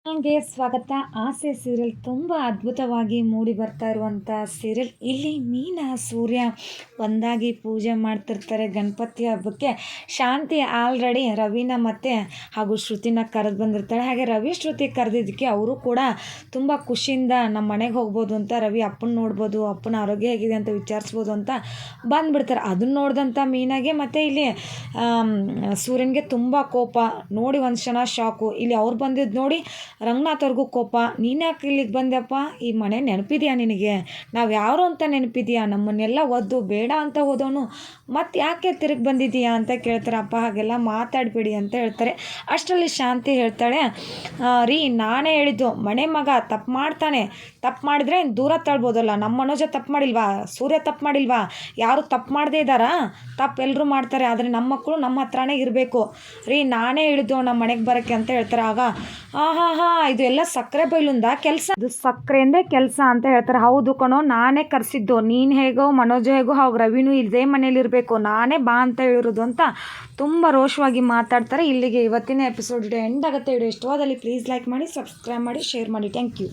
ಗೆ ಸ್ವಾಗತ. ಆಸೆ ಸೀರಿಯಲ್ ತುಂಬ ಅದ್ಭುತವಾಗಿ ಮೂಡಿ ಬರ್ತಾ ಇರುವಂಥ ಸೀರಿಯಲ್. ಇಲ್ಲಿ ಮೀನಾ ಸೂರ್ಯ ಒಂದಾಗಿ ಪೂಜೆ ಮಾಡ್ತಿರ್ತಾರೆ ಗಣಪತಿ ಹಬ್ಬಕ್ಕೆ. ಶಾಂತಿ ಆಲ್ರೆಡಿ ರವಿನ ಮತ್ತು ಹಾಗೂ ಶ್ರುತಿನ ಕರೆದು ಬಂದಿರ್ತಾಳೆ. ಹಾಗೆ ರವಿ ಶ್ರುತಿ ಕರೆದಿದ್ದಕ್ಕೆ ಅವರು ಕೂಡ ತುಂಬ ಖುಷಿಯಿಂದ ನಮ್ಮ ಮನೆಗೆ ಹೋಗ್ಬೋದು ಅಂತ, ರವಿ ಅಪ್ಪನ ನೋಡ್ಬೋದು, ಅಪ್ಪನ ಆರೋಗ್ಯ ಹೇಗಿದೆ ಅಂತ ವಿಚಾರಿಸ್ಬೋದು ಅಂತ ಬಂದುಬಿಡ್ತಾರೆ. ಅದನ್ನ ನೋಡಿದಂಥ ಮೀನಾಗೆ ಮತ್ತು ಇಲ್ಲಿ ಸೂರ್ಯನಿಗೆ ತುಂಬ ಕೋಪ ನೋಡಿ ಒಂದು ಕ್ಷಣ ಶಾಕು. ಇಲ್ಲಿ ಅವ್ರು ಬಂದಿದ್ದು ನೋಡಿ ರಂಗನಾಥ್ ಅವ್ರಿಗೂ ಕೋಪ. ನೀನು ಯಾಕೆ ಇಲ್ಲಿಗೆ ಬಂದ್ಯಪ್ಪ? ಈ ಮನೆ ನೆನಪಿದೆಯಾ ನಿನಗೆ? ನಾವು ಯಾರು ಅಂತ ನೆನಪಿದೆಯಾ? ನಮ್ಮನ್ನೆಲ್ಲ ಒದ್ದು ಬೇಡ ಅಂತ ಹೋದವನು ಮತ್ತು ಯಾಕೆ ತಿರುಗಿ ಬಂದಿದ್ದೀಯಾ ಅಂತ ಕೇಳ್ತಾರೆ. ಅಪ್ಪ ಹಾಗೆಲ್ಲ ಮಾತಾಡಬೇಡಿ ಅಂತ ಹೇಳ್ತಾರೆ. ಅಷ್ಟರಲ್ಲಿ ಶಾಂತಿ ಹೇಳ್ತಾಳೆ, ರೀ ನಾನೇ ಹೇಳಿದ್ದು, ಮನೆ ಮಗ ತಪ್ಪು ಮಾಡ್ತಾನೆ, ತಪ್ಪು ಮಾಡಿದ್ರೆ ದೂರ ತಳ್ಬೋದಲ್ಲ. ನಮ್ಮ ಮನೋಜ ತಪ್ಪು ಮಾಡಿಲ್ವಾ? ಸೂರ್ಯ ತಪ್ಪು ಮಾಡಿಲ್ವಾ? ಯಾರು ತಪ್ಪು ಮಾಡದೇ ಇದ್ದಾರಾ? ತಪ್ಪು ಎಲ್ಲರೂ ಮಾಡ್ತಾರೆ, ಆದರೆ ನಮ್ಮ ಮಕ್ಕಳು ನಮ್ಮ ಹತ್ರನೇ ಇರಬೇಕು. ರೀ ನಾನೇ ಹೇಳಿದ್ದು ನಮ್ಮ ಮನೆಗೆ ಬರೋಕ್ಕೆ ಅಂತ ಹೇಳ್ತಾರೆ. ಆಗ ಇದು ಎಲ್ಲ ಸಕ್ಕರೆ ಬೈಲುಂದ ಕೆಲಸ, ಇದು ಸಕ್ಕರೆಯಿಂದೇ ಕೆಲಸ ಅಂತ ಹೇಳ್ತಾರೆ. ಹೌದು ಕಣೋ, ನಾನೇ ಕರೆಸಿದ್ದು. ನೀನು ಹೇಗೋ ಮನೋಜ್ ಹೇಗೋ ಹಾಗೆ ರವಿನೂ ಇದೇ ಮನೇಲಿ ಇರಬೇಕು, ನಾನೇ ಬಾ ಅಂತ ಹೇಳಿರೋದು ಅಂತ ತುಂಬ ರೋಷವಾಗಿ ಮಾತಾಡ್ತಾರೆ. ಇಲ್ಲಿಗೆ ಇವತ್ತಿನ ಎಪಿಸೋಡ್ ಎಂಡ್ ಆಗುತ್ತೆ. ವಿಡಿಯೋ ಇಷ್ಟವಾದಲ್ಲಿ ಪ್ಲೀಸ್ ಲೈಕ್ ಮಾಡಿ, ಸಬ್ಸ್ಕ್ರೈಬ್ ಮಾಡಿ, ಶೇರ್ ಮಾಡಿ. Thank you.